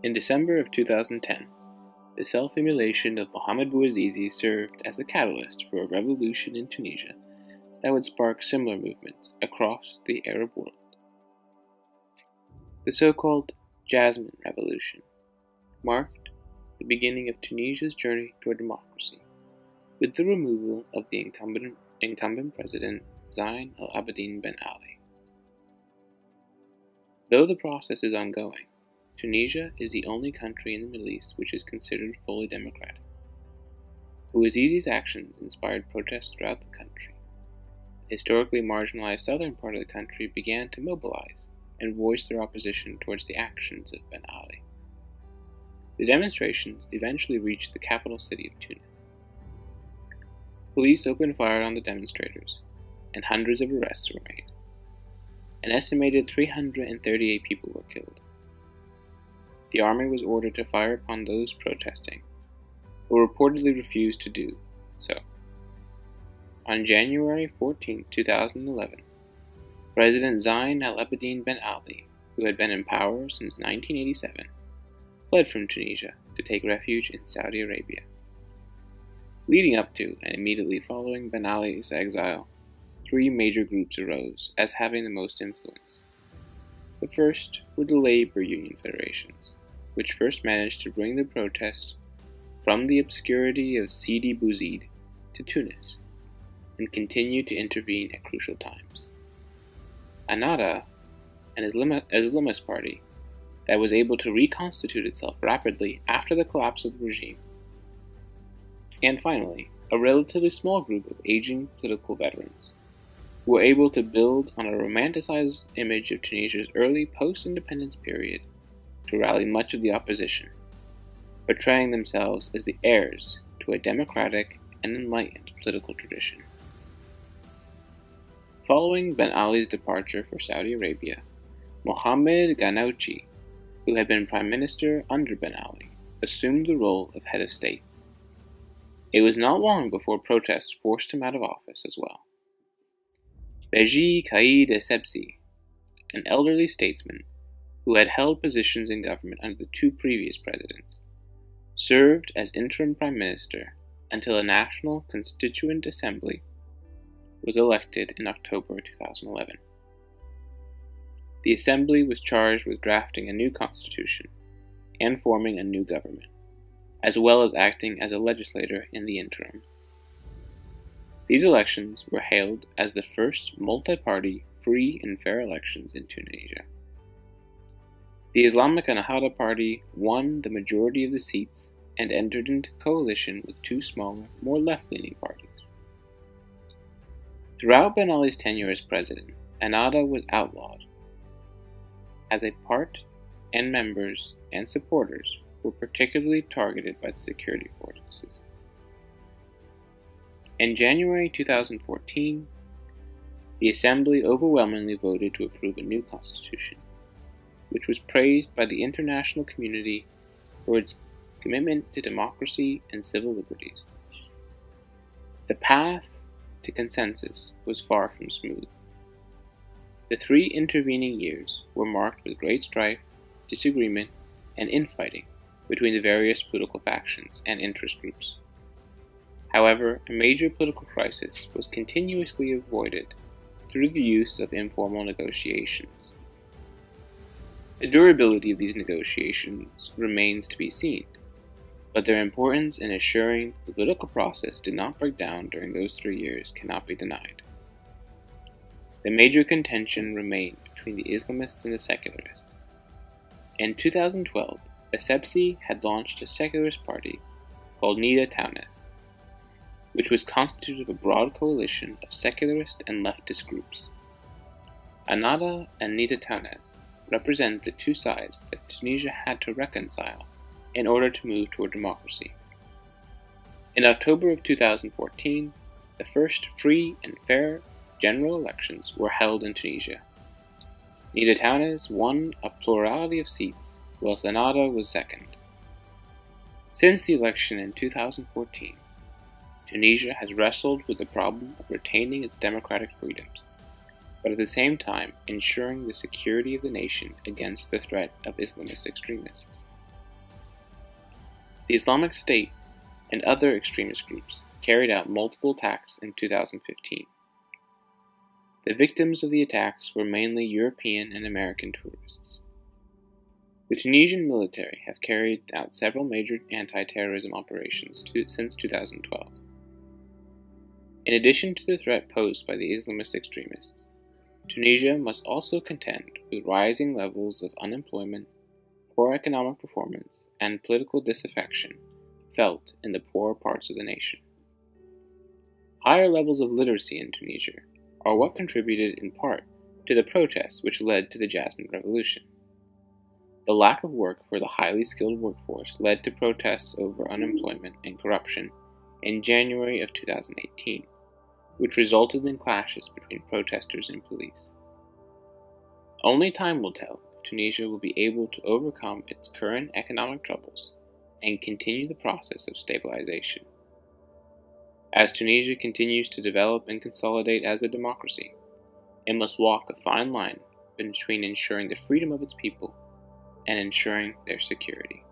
In December of 2010, the self-immolation of Mohamed Bouazizi served as a catalyst for a revolution in Tunisia that would spark similar movements across the Arab world. The so-called Jasmine Revolution marked the beginning of Tunisia's journey toward democracy, with the removal of the incumbent president Zine Al Abidine Ben Ali. Though the process is ongoing, Tunisia is the only country in the Middle East which is considered fully democratic. Bouazizi's actions inspired protests throughout the country. The historically marginalized southern part of the country began to mobilize and voice their opposition towards the actions of Ben Ali. The demonstrations eventually reached the capital city of Tunis. Police opened fire on the demonstrators, and hundreds of arrests were made. An estimated 338 people were killed. The army was ordered to fire upon those protesting, but reportedly refused to do so. On January 14, 2011, President Zine Al Abidine Ben Ali, who had been in power since 1987, fled from Tunisia to take refuge in Saudi Arabia. Leading up to and immediately following Ben Ali's exile, three major groups arose as having the most influence. The first were the labor union federations, which first managed to bring the protest from the obscurity of Sidi Bouzid to Tunis, and continued to intervene at crucial times. Ennahda, an Islamist party that was able to reconstitute itself rapidly after the collapse of the regime. And finally, a relatively small group of aging political veterans who were able to build on a romanticized image of Tunisia's early post-independence period to rally much of the opposition, portraying themselves as the heirs to a democratic and enlightened political tradition. Following Ben Ali's departure for Saudi Arabia, Mohamed Ghannouchi, who had been prime minister under Ben Ali, assumed the role of head of state. It was not long before protests forced him out of office as well. Beji Caid Essebsi, an elderly statesman who had held positions in government under the two previous presidents, served as interim prime minister until a National Constituent Assembly was elected in October 2011. The assembly was charged with drafting a new constitution and forming a new government, as well as acting as a legislator in the interim. These elections were hailed as the first multi-party, free and fair elections in Tunisia. The Islamic Ennahda party won the majority of the seats and entered into coalition with two smaller, more left-leaning parties. Throughout Ben Ali's tenure as president, Ennahda was outlawed, as a part and members and supporters were particularly targeted by the security forces. In January 2014, the Assembly overwhelmingly voted to approve a new constitution, which was praised by the international community for its commitment to democracy and civil liberties. The path to consensus was far from smooth. The 3 intervening years were marked with great strife, disagreement, and infighting between the various political factions and interest groups. However, a major political crisis was continuously avoided through the use of informal negotiations. The durability of these negotiations remains to be seen, but their importance in assuring the political process did not break down during those 3 years cannot be denied. The major contention remained between the Islamists and the secularists. In 2012, Essebsi had launched a secularist party called Nida Taunes, which was constituted of a broad coalition of secularist and leftist groups. Ennahda and Nida Taunes represent the two sides that Tunisia had to reconcile in order to move toward democracy. In October of 2014, the first free and fair general elections were held in Tunisia. Nida Taunes won a plurality of seats, whilst Ennahda was second. Since the election in 2014, Tunisia has wrestled with the problem of retaining its democratic freedoms, but at the same time ensuring the security of the nation against the threat of Islamist extremists. The Islamic State and other extremist groups carried out multiple attacks in 2015. The victims of the attacks were mainly European and American tourists. The Tunisian military have carried out several major anti-terrorism operations since 2012. In addition to the threat posed by the Islamist extremists, Tunisia must also contend with rising levels of unemployment, poor economic performance, and political disaffection felt in the poorer parts of the nation. Higher levels of literacy in Tunisia are what contributed in part to the protests which led to the Jasmine Revolution. The lack of work for the highly skilled workforce led to protests over unemployment and corruption in January of 2018, which resulted in clashes between protesters and police. Only time will tell if Tunisia will be able to overcome its current economic troubles and continue the process of stabilization. As Tunisia continues to develop and consolidate as a democracy, it must walk a fine line between ensuring the freedom of its people and ensuring their security.